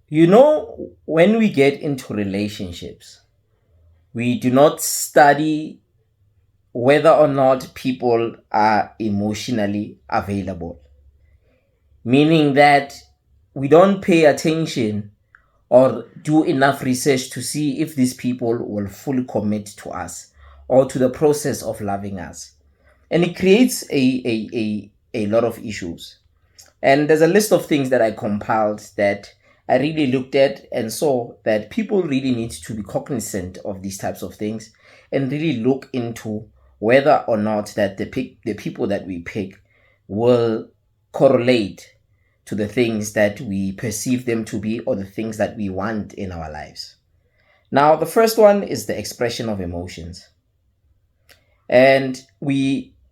When we get into relationships, we do not study whether or not people are emotionally available, meaning that we don't pay attention or do enough research to see if these people will fully commit to us or to the process of loving us. And it creates a lot of issues. And there's a list of things that I compiled that I really looked at and saw that people really need to be cognizant of these types of things and really look into whether or not that the people that we pick will correlate to the things that we perceive them to be or the things that we want in our lives. Now, the first one is the expression of emotions. And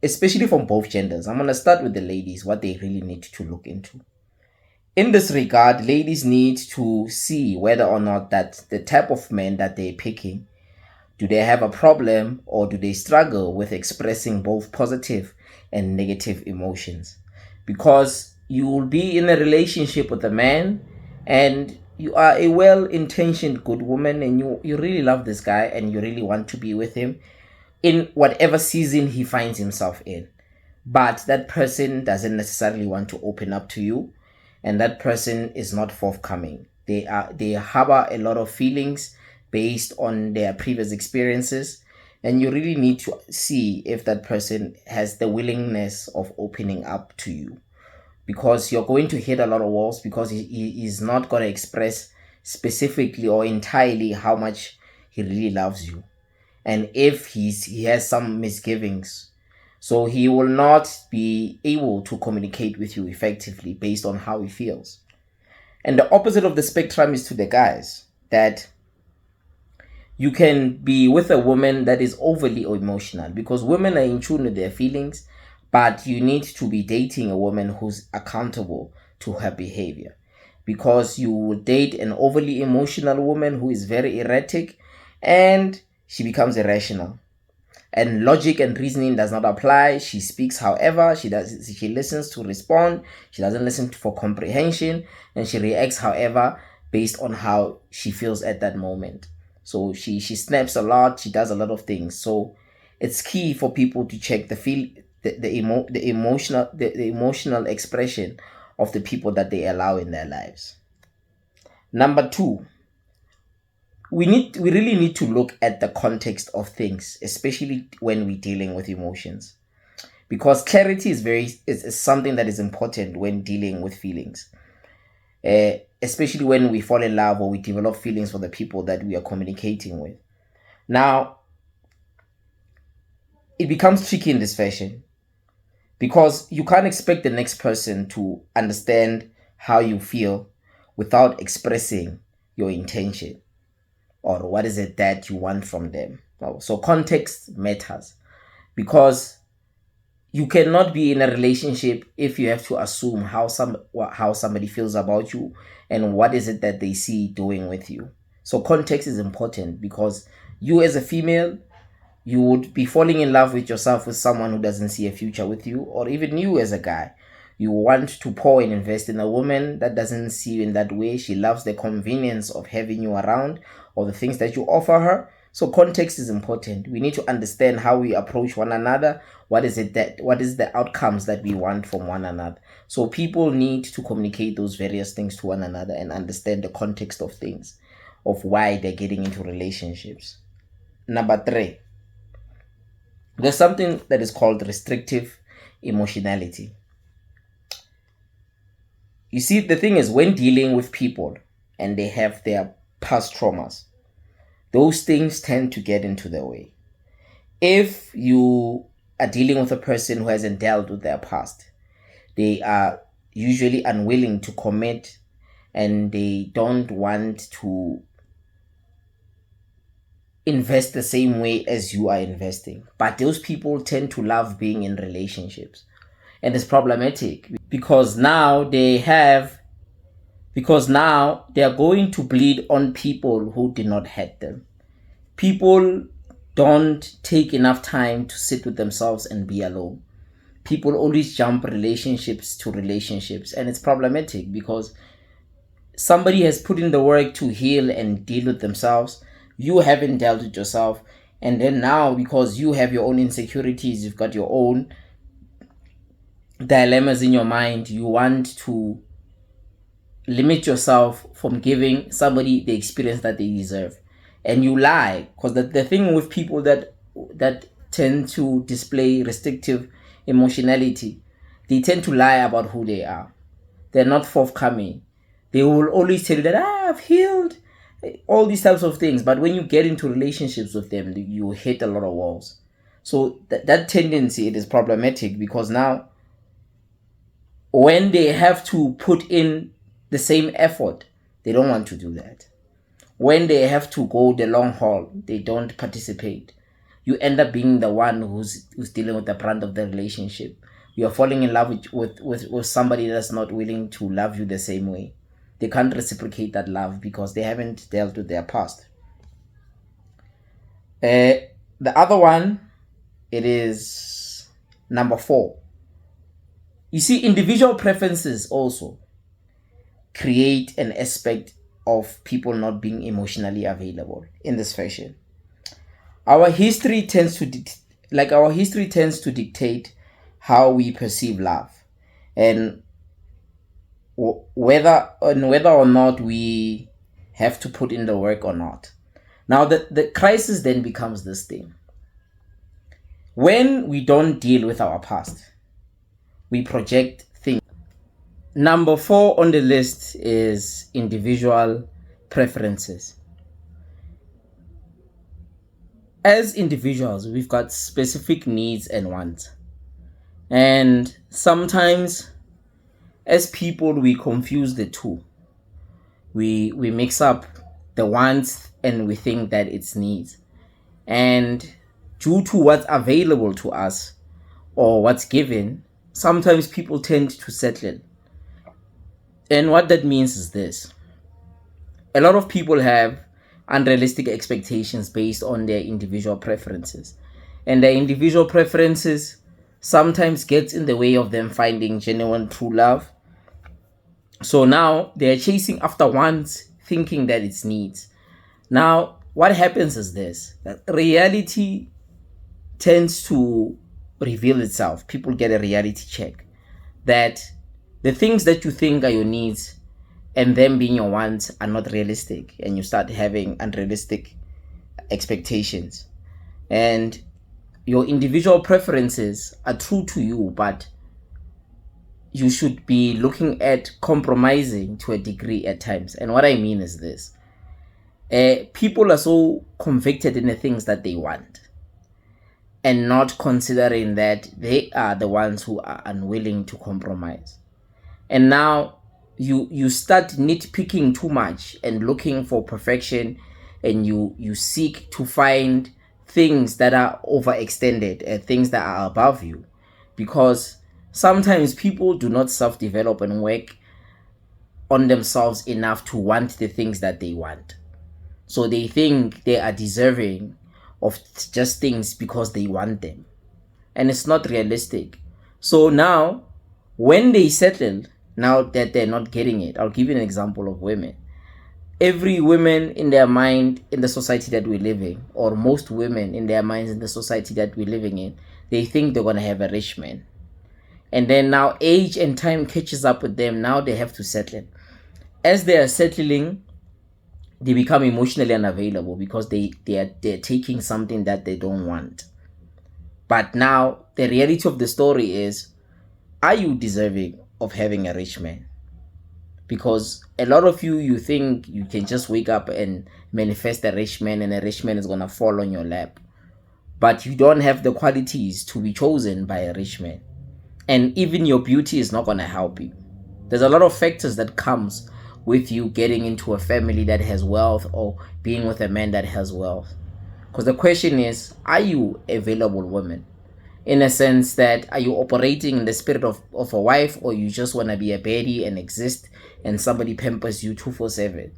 especially from both genders, I'm going to start with the ladies, what they really need to look into. In this regard, ladies need to see whether or not that the type of men that they're picking, do they have a problem or do they struggle with expressing both positive and negative emotions? Because you will be in a relationship with a man and you are a well-intentioned good woman and you really love this guy and you really want to be with him in whatever season he finds himself in. But that person doesn't necessarily want to open up to you, and that person is not forthcoming. They harbor a lot of feelings based on their previous experiences, and you really need to see if that person has the willingness of opening up to you, because you're going to hit a lot of walls because he is not going to express specifically or entirely how much he really loves you. And if he has some misgivings, so he will not be able to communicate with you effectively based on how he feels. And the opposite of the spectrum is to the guys, that you can be with a woman that is overly emotional, because women are in tune with their feelings, but you need to be dating a woman who's accountable to her behavior, because you will date an overly emotional woman who is very erratic and she becomes irrational, and logic and reasoning does not apply. She speaks however she listens to respond, she doesn't listen for comprehension, and she reacts however based on how she feels at that moment. So she snaps a lot, she does a lot of things. So it's key for people to check the emotional expression of the people that they allow in their lives. Number two, we really need to look at the context of things, especially when we're dealing with emotions, because clarity is something that is important when dealing with feelings, especially when we fall in love or we develop feelings for the people that we are communicating with. Now, it becomes tricky in this fashion because you can't expect the next person to understand how you feel without expressing your intention or what is it that you want from them. So context matters, because you cannot be in a relationship if you have to assume how somebody feels about you and what is it that they see doing with you. So context is important, because you as a female, you would be falling in love with yourself with someone who doesn't see a future with you, or even you as a guy, you want to pour and invest in a woman that doesn't see you in that way. She loves the convenience of having you around or the things that you offer her. So context is important. We need to understand how we approach one another. What is the outcomes that we want from one another? So people need to communicate those various things to one another and understand the context of things, of why they're getting into relationships. Number three, there's something that is called restrictive emotionality. You see, the thing is, when dealing with people and they have their past traumas, those things tend to get into the way. If you are dealing with a person who hasn't dealt with their past, they are usually unwilling to commit and they don't want to invest the same way as you are investing. But those people tend to love being in relationships. And it's problematic because now they are going to bleed on people who did not hurt them. People don't take enough time to sit with themselves and be alone. People always jump relationships to relationships, and it's problematic because somebody has put in the work to heal and deal with themselves. You haven't dealt with yourself. And then now, because you have your own insecurities, you've got your own dilemmas in your mind, you want to limit yourself from giving somebody the experience that they deserve. And you lie, because the thing with people that tend to display restrictive emotionality, they tend to lie about who they are. They're not forthcoming. They will always tell you that I've healed, all these types of things. But when you get into relationships with them, you hit a lot of walls. So that tendency, it is problematic, because now when they have to put in the same effort, they don't want to do that. When they have to go the long haul, they don't participate. You end up being the one who's dealing with the brunt of the relationship. You are falling in love with somebody that's not willing to love you the same way. They can't reciprocate that love because they haven't dealt with their past. The other one, it is number 4. You see, individual preferences also create an aspect of people not being emotionally available in this fashion. Our history tends to dictate how we perceive love, and whether or not we have to put in the work or not. Now the crisis then becomes this thing. When we don't deal with our past, we project things. Number 4 on the list is individual preferences. As individuals, we've got specific needs and wants. And sometimes as people, we confuse the two. We mix up the wants and we think that it's needs. And due to what's available to us or what's given, sometimes people tend to settle. And what that means is this. A lot of people have unrealistic expectations based on their individual preferences. And their individual preferences sometimes gets in the way of them finding genuine true love. So now they're chasing after wants, thinking that it's needs. Now, what happens is this. That reality tends to reveal itself. People get a reality check. That the things that you think are your needs and them being your wants are not realistic. And you start having unrealistic expectations. And your individual preferences are true to you, but you should be looking at compromising to a degree at times. And what I mean is this. People are so convicted in the things that they want and not considering that they are the ones who are unwilling to compromise. And now you start nitpicking too much and looking for perfection, and you seek to find things that are overextended, things that are above you, because sometimes people do not self-develop and work on themselves enough to want the things that they want. So they think they are deserving of just things because they want them. And it's not realistic. So now, when they settle, now that they're not getting it, I'll give you an example of women. Every woman in their mind in the society that we're living, or most women in their minds in the society that we're living in, they think they're going to have a rich man. And then now age and time catches up with them. Now they have to settle. As they are settling, they become emotionally unavailable because they're taking something that they don't want. But now the reality of the story is, are you deserving of having a rich man? Because a lot of you think you can just wake up and manifest a rich man and a rich man is going to fall on your lap. But you don't have the qualities to be chosen by a rich man. And even your beauty is not going to help you. There's a lot of factors that comes with you getting into a family that has wealth or being with a man that has wealth. Because the question is, are you a available woman? In a sense that, are you operating in the spirit of a wife, or you just want to be a baddie and exist and somebody pampers you 24/7?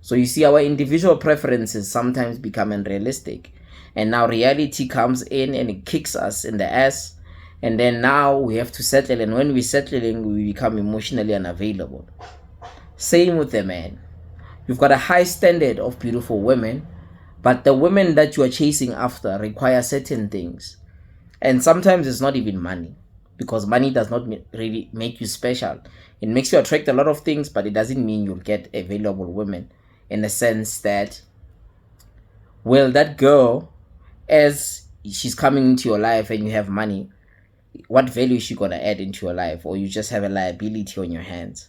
So you see, our individual preferences sometimes become unrealistic. And now reality comes in and it kicks us in the ass. And then now we have to settle. And when we're settling, we become emotionally unavailable. Same with the man. You've got a high standard of beautiful women, but the women that you are chasing after require certain things. And sometimes it's not even money, because money does not really make you special. It makes you attract a lot of things, but it doesn't mean you'll get available women, in the sense that, well, that girl, as she's coming into your life and you have money, what value is she going to add into your life? Or you just have a liability on your hands?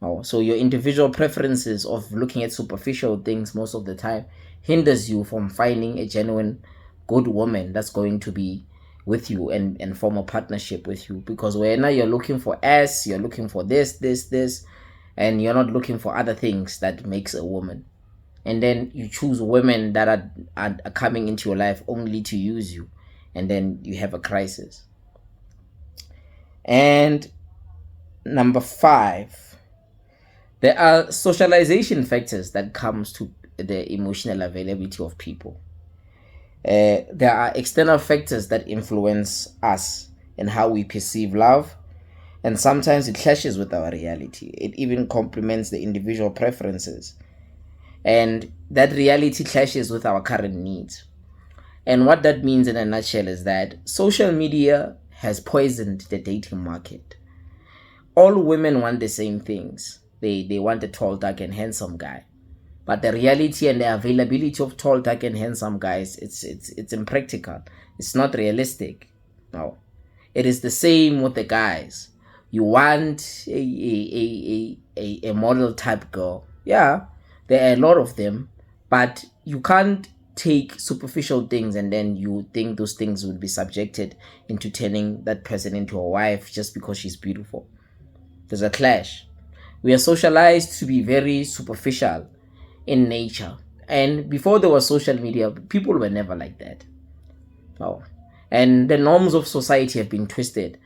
Oh, so your individual preferences of looking at superficial things most of the time hinders you from finding a genuine good woman that's going to be with you and form a partnership with you. Because whenever you're looking for S, you're looking for this, and you're not looking for other things that makes a woman. And then you choose women that are coming into your life only to use you, and then you have a crisis. And number 5, there are socialization factors that comes to the emotional availability of people. There are external factors that influence us and how we perceive love, and sometimes it clashes with our reality. It even complements the individual preferences, and that reality clashes with our current needs. And what that means in a nutshell is that social media has poisoned the dating market. All women want the same things. They want a tall, dark, and handsome guy. But the reality and the availability of tall, dark, and handsome guys, it's impractical. It's not realistic. No. It is the same with the guys. You want a model type girl. Yeah, there are a lot of them, but you can't take superficial things and then you think those things would be subjected into turning that person into a wife just because she's beautiful. There's a clash. We are socialized to be very superficial in nature. And before there was social media, people were never like that. Oh. And the norms of society have been twisted.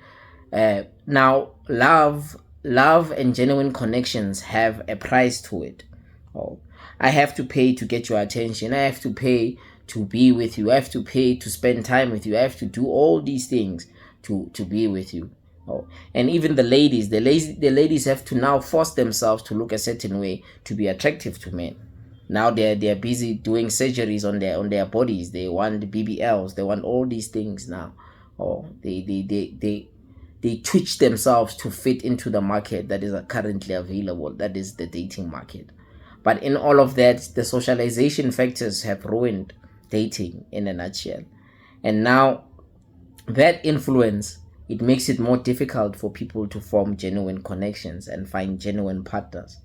Now, love and genuine connections have a price to it. Oh. I have to pay to get your attention. I have to pay to be with you. I have to pay to spend time with you. I have to do all these things to be with you. Oh. And even the ladies have to now force themselves to look a certain way to be attractive to men. Now they're busy doing surgeries on their bodies. They want BBLs. They want all these things now. Oh, they twitch themselves to fit into the market that is currently available. That is the dating market. But in all of that, the socialization factors have ruined dating in a nutshell. And now that influence, it makes it more difficult for people to form genuine connections and find genuine partners.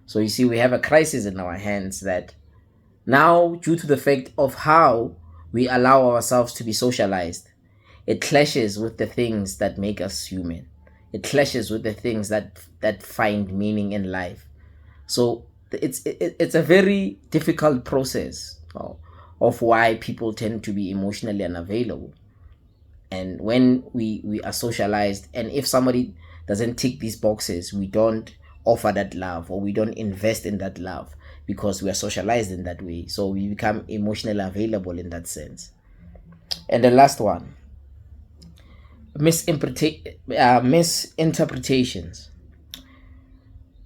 So you see, we have a crisis in our hands that now, due to the fact of how we allow ourselves to be socialized, it clashes with the things that make us human. It clashes with the things that find meaning in life. So it's a very difficult process of why people tend to be emotionally unavailable. And when we are socialized, and if somebody doesn't tick these boxes, we don't offer that love, or we don't invest in that love, because we are socialized in that way. So we become emotionally available in that sense. And the last one, misinterpretations.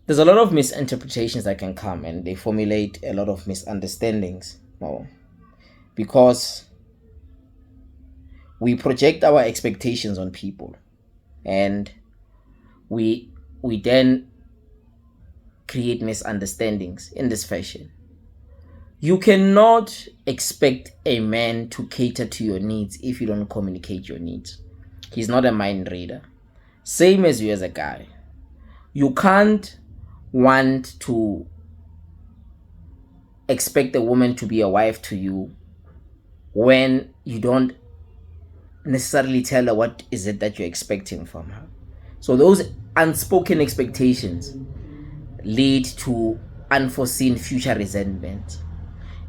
There's a lot of misinterpretations that can come, and they formulate a lot of misunderstandings. Because we project our expectations on people, and we then create misunderstandings in this fashion. You cannot expect a man to cater to your needs if you don't communicate your needs. He's not a mind reader. Same as you as a guy. You can't want to expect a woman to be a wife to you when you don't necessarily tell her what is it that you're expecting from her. So those unspoken expectations lead to unforeseen future resentment.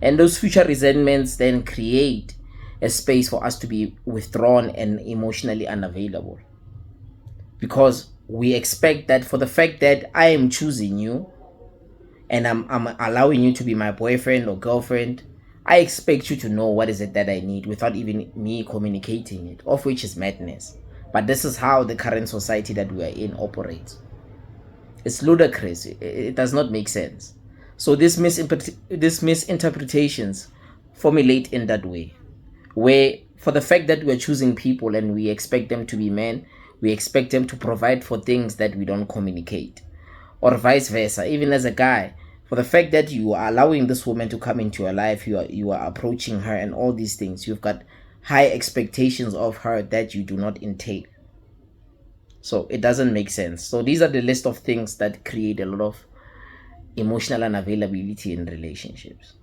And those future resentments then create a space for us to be withdrawn and emotionally unavailable. Because we expect that for the fact that I am choosing you and I'm allowing you to be my boyfriend or girlfriend, I expect you to know what is it that I need without even me communicating it, of which is madness. But this is how the current society that we are in operates. It's ludicrous. It does not make sense. So these misinterpretations formulate in that way, where for the fact that we're choosing people and we expect them to be men, we expect them to provide for things that we don't communicate, or vice versa. Even as a guy, for the fact that you are allowing this woman to come into your life, you are approaching her and all these things, you've got high expectations of her that you do not entail. So it doesn't make sense. So these are the list of things that create a lot of emotional unavailability in relationships.